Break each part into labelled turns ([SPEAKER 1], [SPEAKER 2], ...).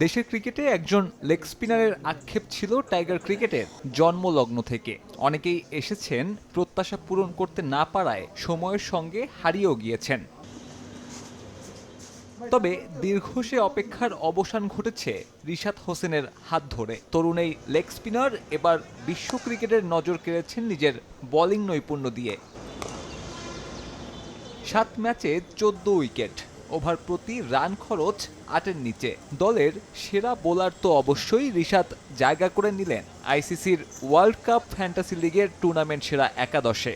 [SPEAKER 1] দেশের ক্রিকেটে একজন লেগ স্পিনারের আক্ষেপ ছিল টাইগার ক্রিকেটের জন্মলগ্ন থেকে। অনেকেই এসেছেন প্রত্যাশা পূরণ করতে না পারায় সময়ের সঙ্গে হারিয়েও গিয়েছেন। তবে দীর্ঘ সে অপেক্ষার অবসান ঘটেছে রিশাদ হোসেনের হাত ধরে। তরুণ এই লেগ স্পিনার এবার বিশ্ব ক্রিকেটের নজর কেড়েছেন নিজের বোলিং নৈপুণ্য দিয়ে। 7 ম্যাচে 14 উইকেট, ওভার প্রতি রান খরচ 8-এর নিচে। দলের সেরা বোলার তো অবশ্যই রিশাদ জায়গা করে নিলেন আইসিসির ওয়ার্ল্ড কাপ ফ্যান্টাসি লিগের টুর্নামেন্ট সেরা একাদশে।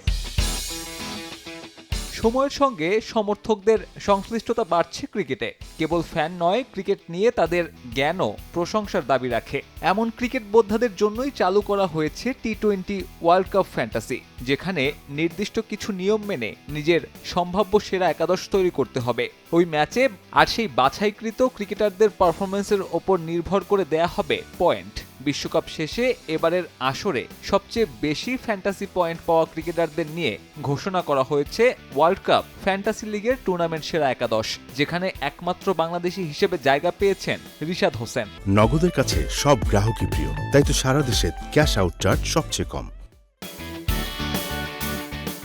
[SPEAKER 1] সময়ের সঙ্গে সমর্থকদের সংশ্লিষ্টতা বাড়ছে ক্রিকেটে। কেবল ফ্যান নয়, ক্রিকেট নিয়ে তাদের জ্ঞানও প্রশংসার দাবি রাখে। এমন ক্রিকেট বোদ্ধাদের জন্যই চালু করা হয়েছে টি-20 ওয়ার্ল্ড কাপ ফ্যান্টাসি, যেখানে নির্দিষ্ট কিছু নিয়ম মেনে নিজের সম্ভাব্য সেরা একাদশ তৈরি করতে হবে ওই ম্যাচে। আর সেই বাছাইকৃত ক্রিকেটারদের পারফরম্যান্সের ওপর নির্ভর করে দেয়া হবে পয়েন্ট। বিশ্বকাপ শেষে এবারের আসরে সবচেয়ে বেশি ফ্যান্টাসি পয়েন্ট পাওয়া ক্রিকেটারদের নিয়ে ঘোষণা করা হয়েছে ওয়ার্ল্ড কাপ ফ্যান্টাসি লিগের টুর্নামেন্ট সেরা একাদশ, যেখানে একমাত্র বাংলাদেশি হিসেবে জায়গা পেয়েছেন রিশাদ হোসেন।
[SPEAKER 2] নগদের কাছে সব গ্রাহকই প্রিয়, তাই তো সারা দেশে ক্যাশ আউট চার্জ সবচেয়ে কম।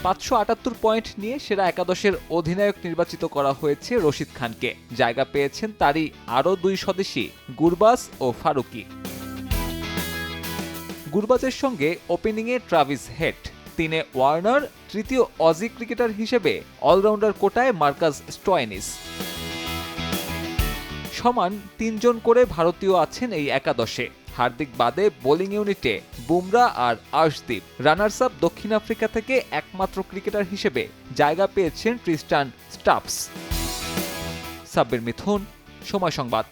[SPEAKER 1] 578 পয়েন্ট নিয়ে সেরা একাদশের অধিনায়ক নির্বাচিত করা হয়েছে রশিদ খানকে। জায়গা পেয়েছেন তারই আরও 2 স্বদেশী গুরবাজ ও ফারুকি। গুরবাজের সঙ্গে ওপেনিংয়ে ট্রাভিস হেড, 3-এ ওয়ার্নার, তৃতীয় অজি ক্রিকেটার হিসেবে অলরাউন্ডার কোটায় মার্কাস স্টোয়াইনিস। সমান 3 জন করে ভারতীয় আছেন এই একাদশে। হার্দিক বাদে বোলিং ইউনিটে বুমরা আর আর্শদীপ। রানার্স আপ দক্ষিণ আফ্রিকা থেকে একমাত্র ক্রিকেটার হিসেবে জায়গা পেয়েছেন ট্রিস্টান স্টাফস। সাব্বির মিথুন, সময় সংবাদ।